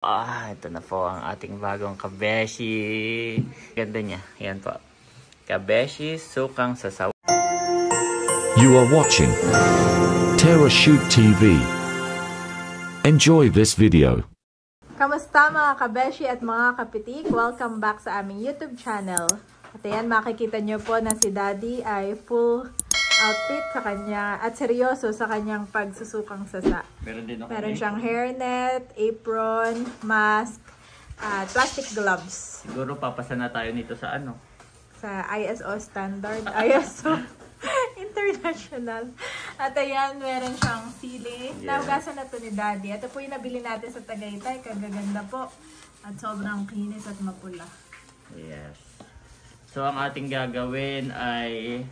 Ito na po ang ating bagong kabeshi. Ganda niya. Yan po. Kabeshi Sukang Sasaw. You are watching TerraShoot TV. Enjoy this video. Kamusta mga kabeshi at mga kapitik? Welcome back sa aming YouTube channel. At ayan, makikita nyo po na si Daddy ay full outfit sa kanya at seryoso sa kanyang pagsusukang sasa. Meron siyang hairnet, apron, mask, at plastic gloves. Siguro papasa na tayo nito sa ano? Sa ISO standard, ISO international. At ayan, meron siyang sili. Yeah. Naugasan na to ni Daddy. Ito po yung nabili natin sa Tagaytay. Kagaganda po. At sobrang kinis at mapula. Yes. So, ang ating gagawin ay...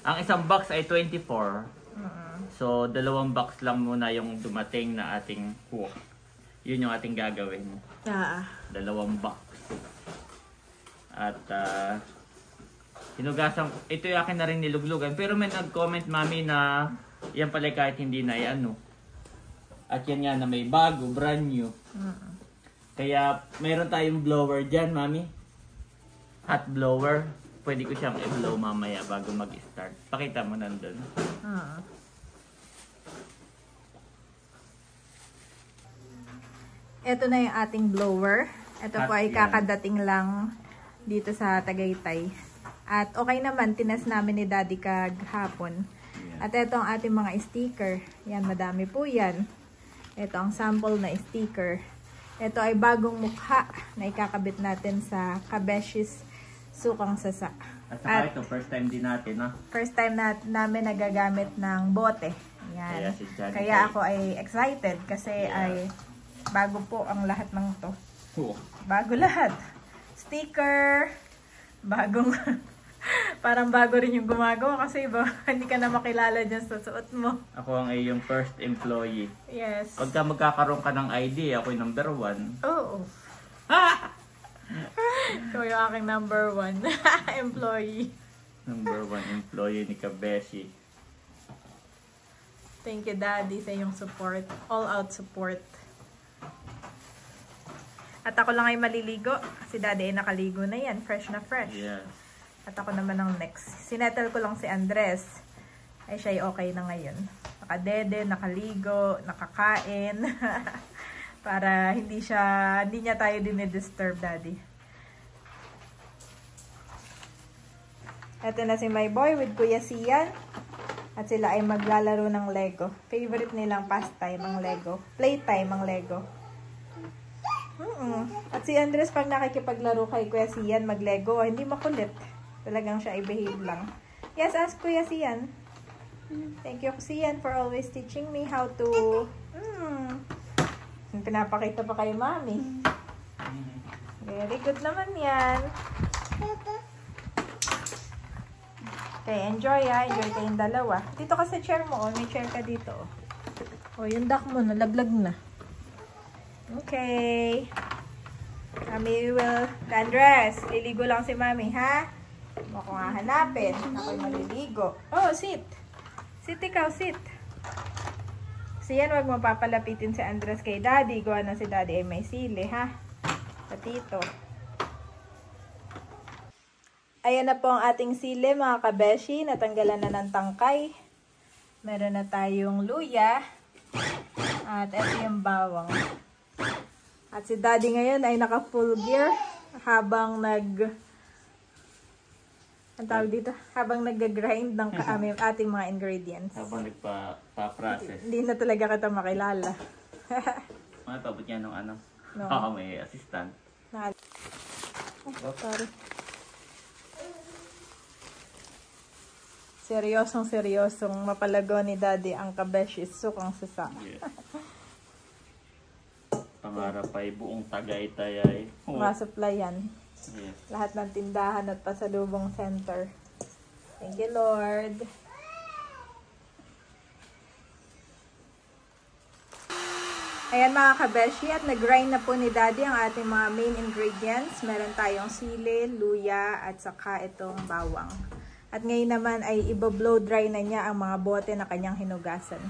Ang isang box ay 24. So, 2 box lang muna yung dumating na ating cook. Yun yung ating gagawin. 2 box. At, hinugasan, ito yung akin na rin niluglugan. Pero may nag-comment, Mami, na yan pala kahit hindi na ano. At yan nga na may bago, brand new. Kaya, meron tayong blower dyan, Mami. Hot blower. Pwede ko siyang i-blow mamaya bago mag-start. Pakita mo nandun. Ito na yung ating blower. Ito po ay kakadating lang dito sa Tagaytay. At okay naman, tinas namin ni Daddy kaghapon. At ito ang ating mga sticker. Yan, madami po yan. Ito ang sample na sticker. Ito ay bagong mukha na ikakabit natin sa Kabeshi's Sukang Sasa. At saka ito, first time din natin, ha? First time namin nagagamit ng bote. Yan. Kaya ako ay excited kasi ay bago po ang lahat ng to. Bago lahat. Sticker. Bagong... Parang bago rin yung gumagawa kasi iba, hindi ka na makilala dyan sa suot mo. Ako ang iyong first employee. Yes. Pagka magkakaroon ka ng ID, ako yung number 1. Oo. Ikaw yung aking number 1 employee. Number 1 employee ni Kabeshi. Thank you, Daddy, sa iyong support. All out support. At ako lang ay maliligo. Si Daddy ay nakaligo na yan. Fresh na fresh. Yes. At ako naman ang next. Sinettle ko lang si Andres. Ay siya ay okay na ngayon. Nakadede, nakaligo, nakakain. Para hindi niya tayo dinidisturb, Daddy. Ito na si my boy with Kuya Sian. At sila ay maglalaro ng Lego. Favorite nilang pastime ang Lego. Playtime ang Lego. At si Andres pag nakikipaglaro kay Kuya Sian mag-Lego, hindi makulit. Talagang siya ay behave lang. Yes, ask Kuya Sian. Thank you, Sian, for always teaching me how to... Pinapakita pa kay Mami. Very good naman yan. Okay, enjoy ha. Enjoy kayong dalawa. Dito ka sa chair mo. Oh. May chair ka dito. Oh, yung duck mo, nalaglag na. Okay. Mami will... Andres, liligo lang si Mami, ha? Huwag ko nga hanapin. Ako'y maliligo. Oh, sit. Sit ikaw, sit. So yan, huwag mapapalapitin si Andres kay Daddy. Gawa na si Daddy ay may sili, ha? Patito. Ayan na po ang ating sili, mga kabeshi. Natanggalan na ng tangkay. Meron na tayong luya. At ito yung bawang. At si Daddy ngayon ay naka full gear habang ang tawag dito, habang nag-grind ng ating mga ingredients. Habang nagpa-process. Hindi na talaga kita makilala. Mapabot niya nung ano? No. May assistant. Sorry. Seryosong mapalago ni Daddy ang Kabeshi's Sukang Sasa. Yes. Pangarap ay buong Tagaytay ay masupplyan. Yes. Lahat ng tindahan at pasalubong center. Thank you, Lord. Ayan mga kabeshi, at nag-grind na po ni Daddy ang ating mga main ingredients. Meron tayong sili, luya, at saka itong bawang. At ngayon naman ay i-blow dry na niya ang mga bote na kanyang hinugasan.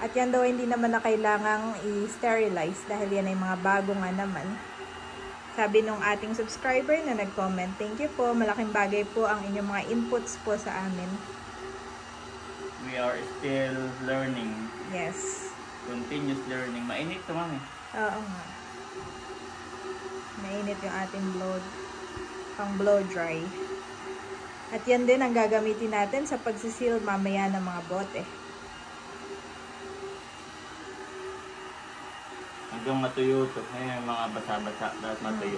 At yan daw hindi naman na kailangang i-sterilize dahil yan ay mga bago nga naman. Sabi nung ating subscriber na nag-comment, thank you po, malaking bagay po ang inyong mga inputs po sa amin. We are still learning. Yes. Continuous learning. Mainit to, mami. Oo nga. Mainit yung ating pang blow dry. At yan din ang gagamitin natin sa pagsisil mamaya ng mga bote. Hanggang matuyo to. Ayan yung mga basa-basa. Dapat matuyo.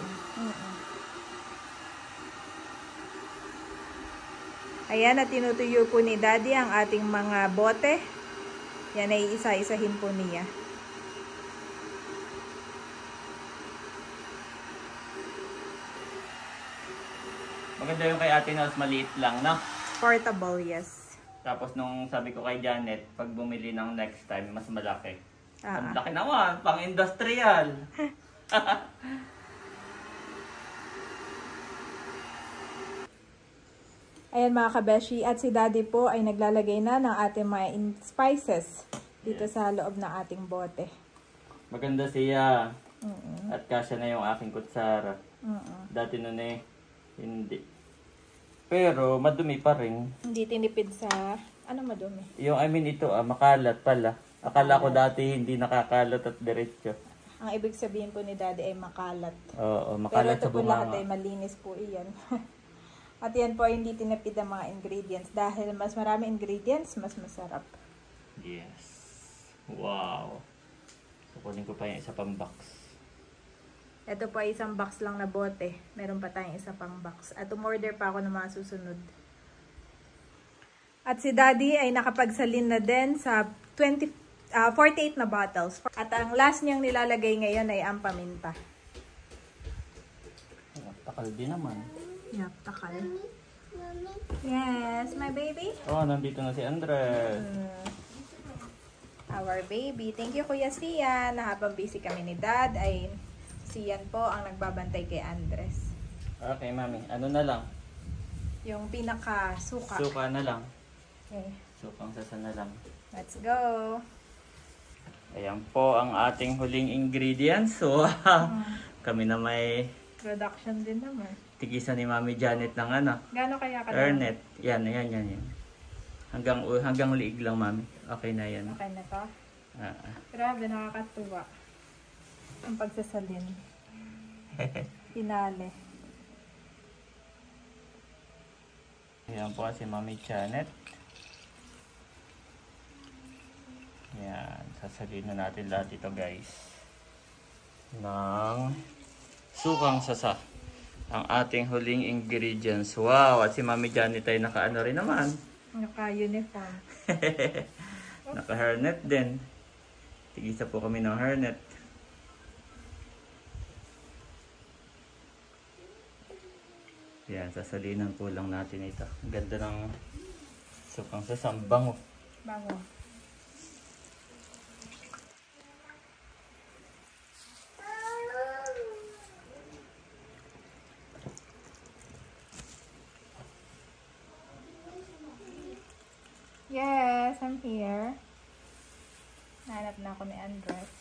Ayan, at tinutuyo po ni Daddy ang ating mga bote. Yan ay isa-isahin po niya. Maganda yung kay ate na mas maliit lang, no? Portable, yes. Tapos nung sabi ko kay Janet, pag bumili ng next time, mas malaki. Ang Ah. laki naman, pang industrial. Ayan mga kabeshi, at si Daddy po ay naglalagay na ng ating mga spices dito sa loob ng ating bote. Maganda siya. At kasya na yung aking kutsara. Dati nun eh, hindi. Pero madumi pa rin. Hindi tinipid sa, ano madumi? Yung ito, makalat pala. Akala ko dati hindi nakakalat at diretso. Ang ibig sabihin po ni Daddy ay makalat. Oo, Pero makalat ito sa po lahat bunganga. ay malinis po iyan. At yan po ay hindi tinipid ang mga ingredients. Dahil mas marami ingredients, mas masarap. Yes. Wow. Kukunin ko pa yung isa pang box. Ito po ay isang box lang na bote. Meron pa tayong isa pang box. At umorder pa ako ng mga susunod. At si Daddy ay nakapagsalin na din sa 48 na bottles. At ang last niyang nilalagay ngayon ay ang paminta. Takal din naman. Yup, takal. Yes, my baby. Oh, nandito na si Andres. Our baby. Thank you, Kuya Sian. Na habang busy kami ni Dad, ay Sian po ang nagbabantay kay Andres. Okay, mami. Ano na lang? Yung pinaka-suka. Suka na lang. Okay, Sukang sasa na lang. let's go. Ayan po ang ating huling ingredients. So, kami na may Production din naman. tigisan ni Mami Janet ng Gano'n kaya ka Ernet. Yan. Hanggang liig lang, Mami. Okay na yan. Okay na to? Grabe, nakakatuwa. Ang pagsasalin. Pinale. Ayan po si Mami Janet. Yan. Sasalin na natin lahat ito, guys. Ng sukang sasa. Ang ating huling ingredients. Wow! At si Mami Janet ay naka-ano rin naman. Naka-uniform. Naka-hairnet din. Tigisa po kami ng hairnet. Yan, sasalinan po lang natin ito. Ang ganda ng sukang sasambang. Bango. Yes, I'm here. Nahanap na ako ni Andres.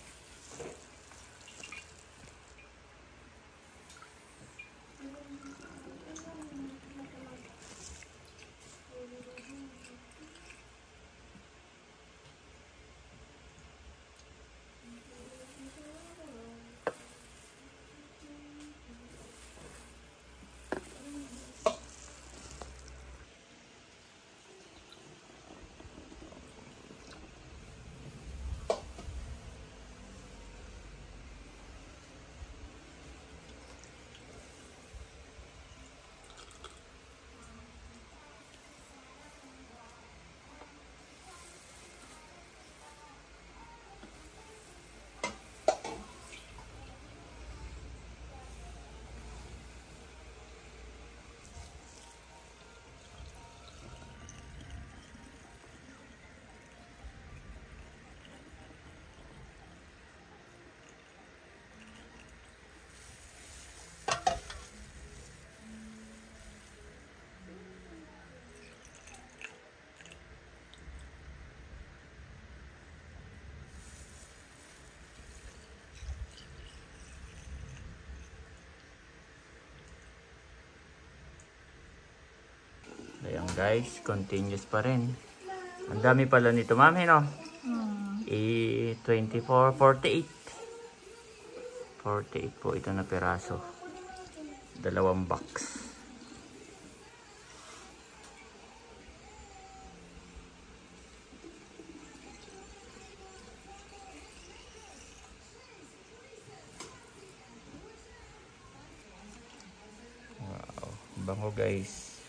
Guys, continuous pa rin. Ang dami pala nito, mami, no? 24, 48. 48 po ito na piraso. 2 box. Wow, bango guys.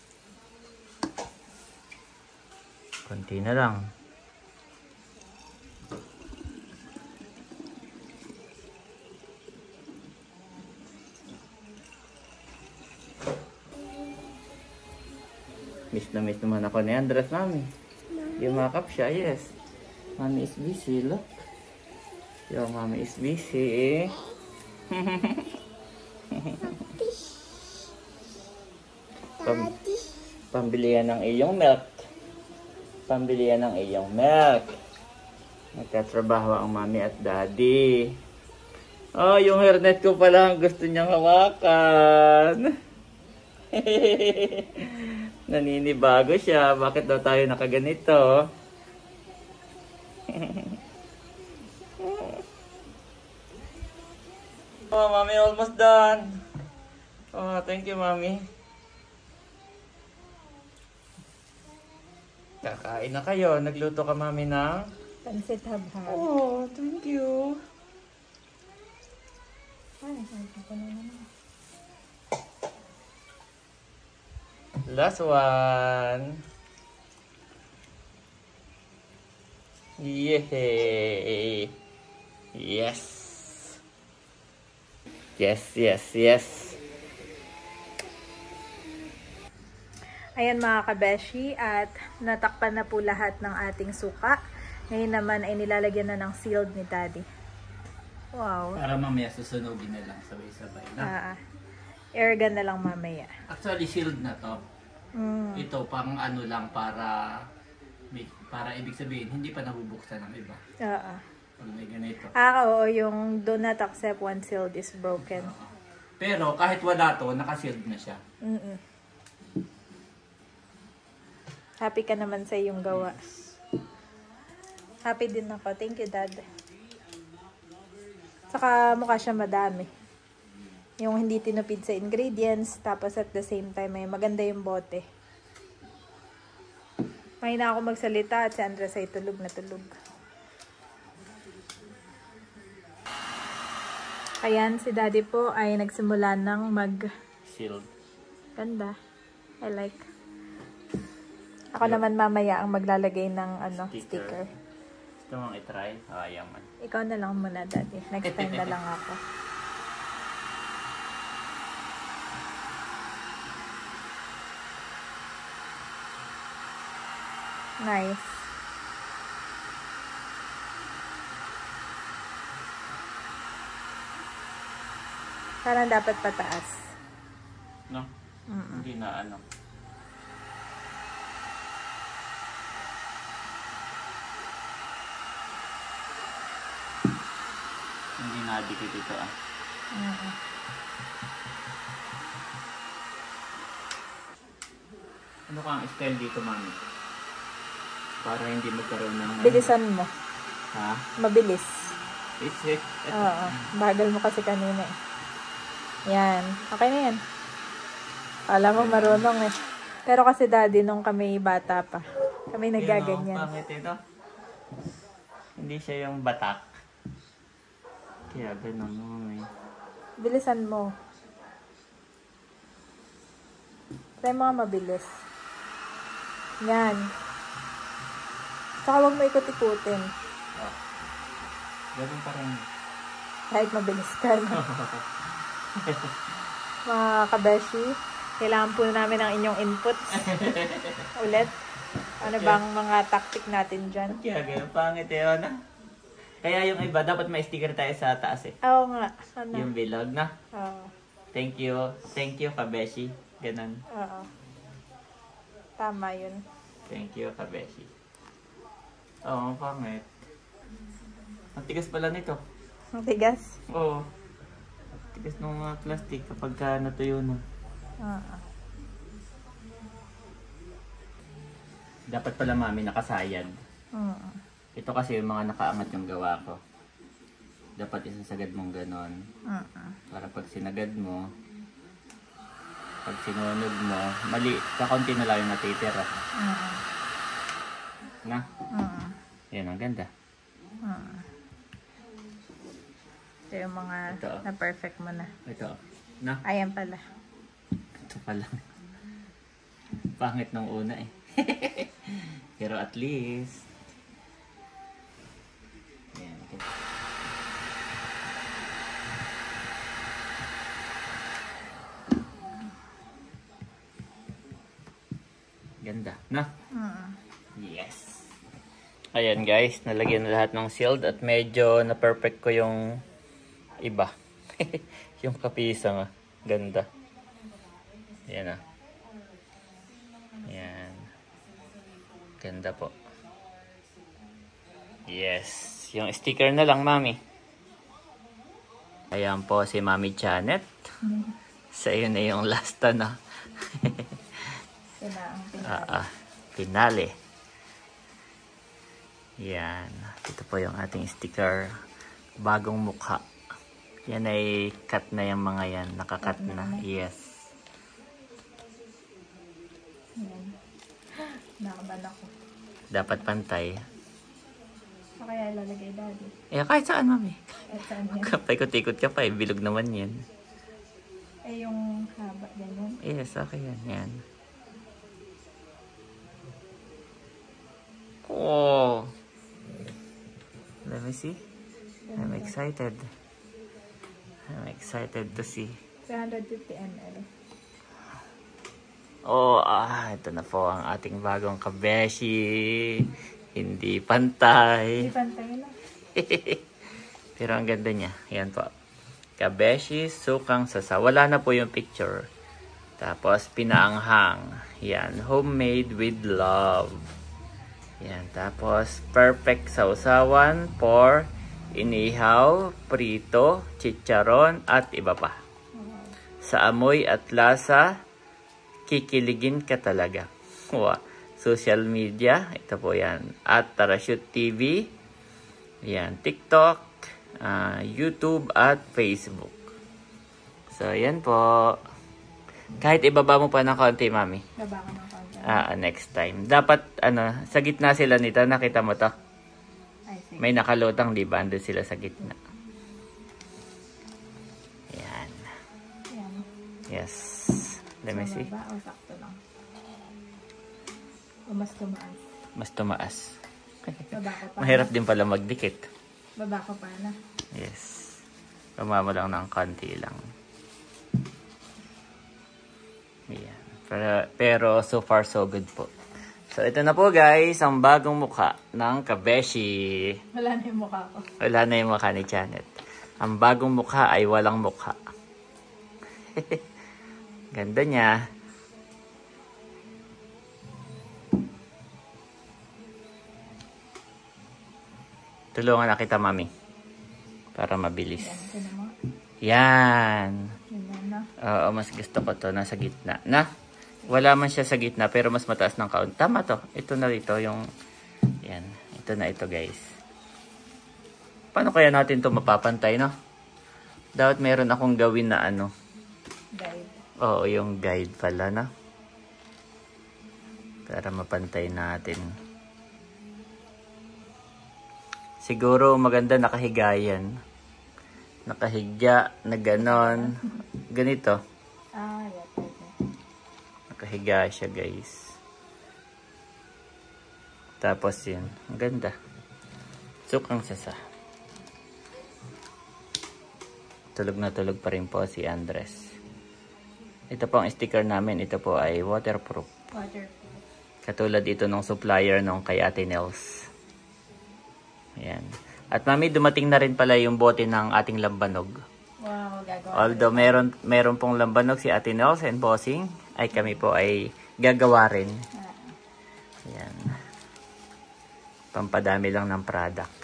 Konti na lang. Miss na miss naman ako ni Andres, mami. Yumakap siya, yes. Mami is busy, look. Yo, mami is busy, eh. Pambilihan ng iyong milk. Pambilihan ng iyong milk. Nagtatrabaho ang mami at daddy. Oh, yung hairnet ko pala ang gusto niyang hawakan. Naninibago siya. Bakit daw tayo nakaganito? Oh, mami, almost done. Oh, thank you, mami. Kakain na kayo. Nagluto ka, mami, ng Pansit habhab. oh, thank you. Ay, ito ko na naman. Last one. Yay! Yes! Yes, yes, yes! Ayan mga kabeshi, at natakpan na po lahat ng ating suka. Ngayon naman ay nilalagyan na ng sealed ni Daddy. Wow. Para mamaya susunogin na lang sabay-sabay na. Airgun na lang mamaya. Actually, sealed na to. Ito pang ano lang para ibig sabihin, hindi pa nabubuksan ng iba. Pag may ganito. Oo, yung do not accept one sealed is broken. Pero kahit wala to, naka-sealed na siya. Happy ka naman sa iyong gawa. Happy din ako. Thank you, Dad. Saka mukha siya madami. Yung hindi tinupid sa ingredients, tapos at the same time ay maganda yung bote. May na ako magsalita at si Andres ay tulog na tulog. Ayan, si Daddy po ay nagsimula ng Sealed. Ganda. I like. Ako naman mamaya ang maglalagay ng sticker. Gusto mong itry? Yaman. Ikaw na lang muna, Daddy. Next time na lang ako. Nice. Parang dapat pataas. No? Hindi na ano. Hindi na dikit ito Ano kang style dito, mami? Para hindi magkaroon ng... Bilisan mo. Ha? Mabilis. It's Oo. Bagal mo kasi kanina eh. Yan. Okay na yan. Alam mo marunong eh. Pero kasi Daddy nung kami bata pa. Kami nagaganyan. Pangit ito. Hindi siya yung batak. Kaya ganun mami. Bilisan mo. Try mo nga mabilis. Yan. Saka huwag mo ikot-ikutin. Ganun pa rin. Kahit mabilis ka. No? Mga kabeshi, kailangan po namin ang inyong inputs. Ulit. Ano bang mga tactic natin dyan? Kaya ganun pangit ano? Kaya yung iba, dapat may sticker tayo sa taas eh. Oo nga. Ano? Yung bilog na. Oo. Thank you. Thank you, Kabeshi. Ganun. Oo. Tama yun. Thank you, Kabeshi. Oo, pangit. Ang tigas pala nito. Ang tigas? Oo. Tigas ng plastic kapag natuyo na. Oo. Dapat pala mami nakasayad. Oo. Ito kasi yung mga nakaangat yung gawa ko. Dapat isasagad mong ganon. Para pag sinagad mo, pag sinunod mo, mali, kakunti na lang yung natitira. Na? Yan, ang ganda. Ito yung mga Ito. na perfect mo na. Ito. Na? Ayan pala. Ito pala. Pangit nung una eh. Pero at least. Yan. Ganda. Na? Yes. Ayan guys, nalagyan na lahat ng sealed at medyo na-perfect ko yung iba. Yung kapisa nga. Ganda. Ayan ah. Ayan. Ganda po. Yes. Yung sticker na lang, mami. Ayan po si Mami Janet. Sa iyo na yung last na. Sila ang pinaka. Finale. Yan. Ito po yung ating sticker. Bagong mukha. Yan ay cut na yung mga yan. Nakakat na. Yes. Ayan. Nakaban ako. Dapat pantay. So kaya ilalagay daddy. Eh, kahit saan, mami. At saan yan? Paikot-ikot ka pa. Bilog naman yan. Eh yung haba ganyan. Yes, okay yan. Yan. Oh. Let me see. I'm excited. I'm excited to see. 350 ml. Oh, ito na po ang ating bagong kabeshi. Hindi pantay. Hindi pantay na. Pero ang ganda niya. Yan po. Kabeshi, sukang sasa. Wala na po yung picture. Tapos, pinaanghang. Yan. Homemade with love. Yan. Tapos, perfect sausawan for inihaw, prito, chicharon, at iba pa. Sa amoy at lasa, kikiligin ka talaga. Wow. Social media, ito po yan. At Tarashoot TV, yan. TikTok, YouTube, at Facebook. So, yan po. Kahit ibaba mo pa ng konti, mami. Baba ko ng konti. Next time. Dapat, sa gitna sila nito. Nakita mo to? Ay, sige. May nakalutang, di ba? Andun sila sa gitna. Yan. Yan. Yes. Let me see. Baba o sakto lang? O mas tumaas? Mas tumaas. Baba ko pa. Mahirap din pala magdikit. Baba ko pa na. Yes. Pumama lang ng konti lang. Yan. Pero so far so good po. So ito na po guys, ang bagong mukha ng kabeshi. Wala na yung mukha ko. Wala na yung mukha ni Janet. Ang bagong mukha ay walang mukha. Ganda niya. Tulungan na kita, mami. Para mabilis. Yan, ito na mo. Yan. Yan na. Oo, mas gusto ko to nasa gitna. Na? Wala man siya sa gitna pero mas mataas ng kaunti. Tama to. Ito na rito yung... Yan. Ito na ito guys. Paano kaya natin to mapapantay, no? Dapat meron akong gawin na ano. Guide. Oo, yung guide pala, no? Para mapantay natin. Siguro maganda nakahiga yan. Nakahiga na ganon. Ganito. Yeah. Nakahiga siya guys. Tapos yun. Ang ganda. Sukang sasa. Tulog na tulog pa rin po si Andres. Ito po ang sticker namin. Ito po ay waterproof. Waterproof. Katulad ito ng supplier nung kay Ate Nels. Ayan. At mami, dumating na rin pala yung bote ng ating lambanog. Wow, gagawa. Although meron pong lambanog si Ate Nels and Bossing, ay kami po ay gagawa rin. Ayan. Pampadami lang ng product.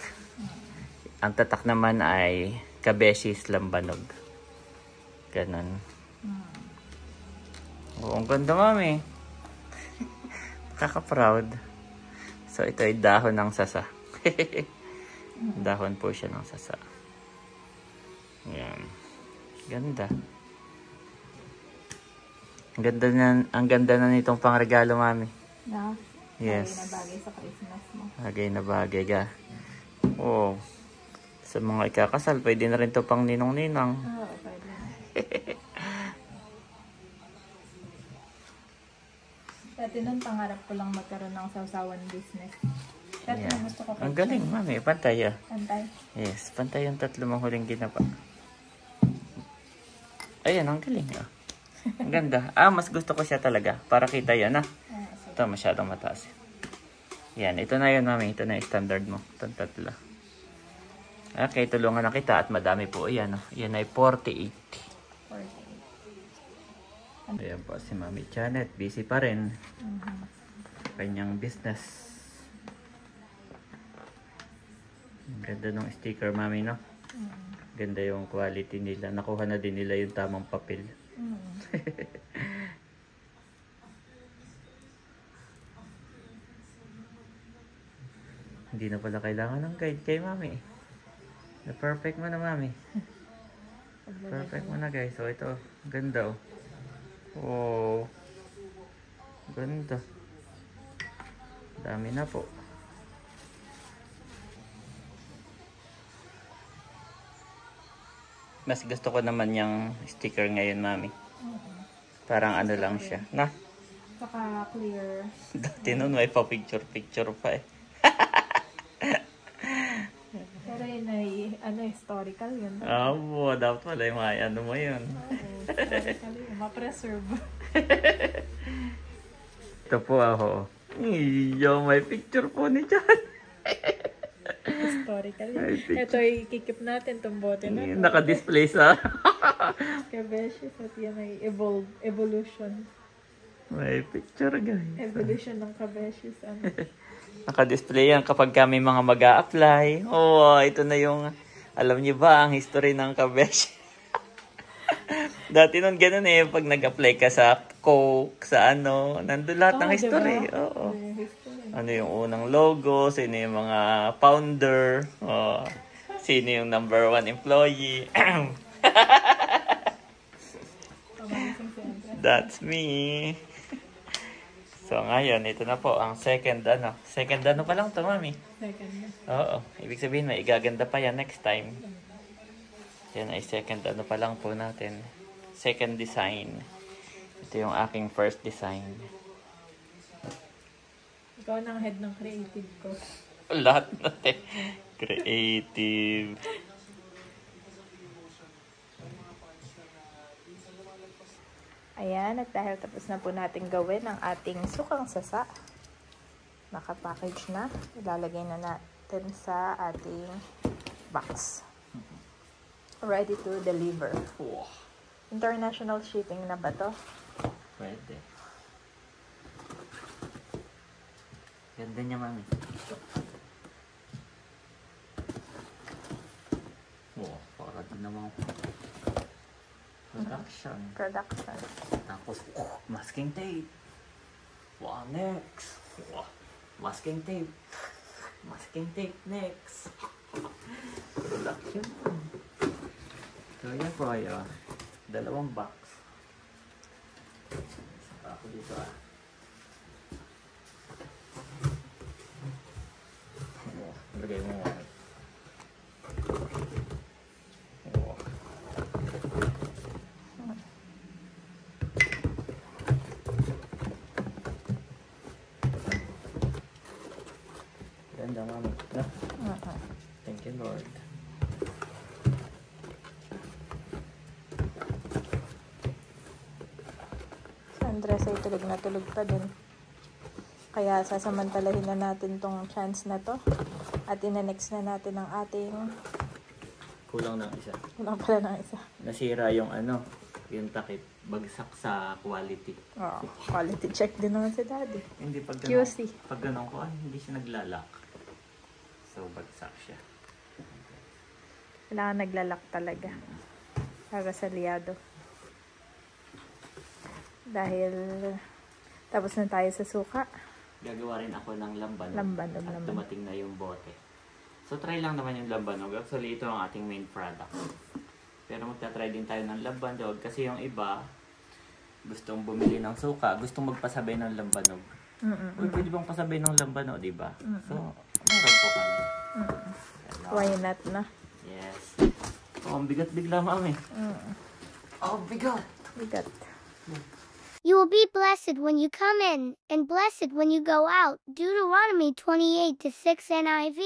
Ang tatak naman ay Kabeshi's lambanog. Ganon. Oo, ang ganda mami. Kaka-proud. So, ito ay dahon ng sasa. Dahon po siya ng sasa. Ayan. Ganda. Ang ganda na nitong pangregalo, Mami. No? Yes. Bagay na bagay sa Christmas mo. Bagay na bagay ka. Oh. Sa mga ikakasal, pwede na rin to pang ninong-ninang. Oo, pwede na. Dati nun, pangarap ko lang magkaroon ng sausawan business. Dati Yeah. gusto ko Ang galing, Mami. Pantay, ah. Pantay. Yes, pantay yung 3 mong huling ginapa. Ayan, ang galing, ah. Ang ganda. Mas gusto ko siya talaga. Para kita yan, ah. Ito, masyadong mataas. Yan, ito na yun, Mami. Ito na yung standard mo. Itong 3. Okay, tulungan na kita at madami po. Ayan, oh. Yan ay 48. 48. Ayan po si Mami Janet. Busy pa rin. Kanyang business. Ang ganda ng sticker, Mami, no? Ganda yung quality nila. Nakuha na din nila yung tamang papel. Hindi na pala kailangan ng guide kay Mami. Na perfect mo na, Mami. Perfect mo na, guys. So, ito. Ganda, oh. Oh. Ganda. Dami na po. Mas gusto ko naman yung sticker ngayon, Mami. Parang ano lang siya. Na? Saka clear. Dati nun may pa-picture-picture pa eh. Pero yun ay, historical yun. Dapat pala yung mga ano mo yun. Historical yun. Ma-preserve. Ito po ako. Iyo, may picture po ni Jan. Historical yun. Ito ay kikip natin itong bote na. Naka-display sa... Kabeshes at yan ay evolution. May picture, guys. Evolution ng kabeshes. Naka-display yan kapag kami mga mag-a-apply. Oh, ito na yung... Alam niyo ba ang history ng kabesh? Dati nun ganun eh. Pag nag-apply ka sa Coke, sa ano, nandun lahat ng history. Diba? Oo. Ano yung unang logo, sino yung mga founder, sino yung number 1 employee. That's me. So ngayon, ito na po ang second pa lang to, Mami. Second. Oo, ibig sabihin may igaganda pa yan next time. Yan ay second pa lang po natin. Second design. Ito yung aking first design. Ikaw na ang head ng creative ko. Lahat natin. Creative. Ayan, at dahil tapos na po natin gawin ang ating sukang sasa, nakapackage na, ilalagay na natin sa ating box. Ready to deliver. International shipping na ba to? Pwede. Ganda niya, Mami. Wow, para din naman production. Tapos, masking tape. Wow, next. Wow, masking tape. Masking tape next. Production. So, yan po ay 2 box. Saka ako dito Lagay mo nga. Ganda, Mami. Thank you, Lord. Si Andres ay tulog na tulog pa din. Kaya sasamantalahin na natin tong chance na to. At ina-next na natin ang ating... Kulang ng isa. Kulang pala ng isa. Nasira yung yung takip. Bagsak sa quality. Quality check din naman si Daddy. Hindi pag QC. Pag ganun ko, hindi siya naglalak. So, bagsak siya. Kailangan naglalak talaga. Para sa liado. Dahil tapos na tayo sa suka. gagawa rin ako ng lambanog. Lambanog At naman. dumating na yung bote. So, try lang naman yung lambanog. Actually, ito ang ating main product. Pero magta-try din tayo ng lambanog kasi yung iba gustong bumili ng suka, gustong magpasabay ng lambanog. Uy, pwede bang pasabay ng lambanog, di ba? So, meron po kami. Why not na? Yes. Oh, ang bigat bigla, mami. Oh, bigat. Bigat. You will be blessed when you come in, and blessed when you go out. Deuteronomy 28:6 NIV.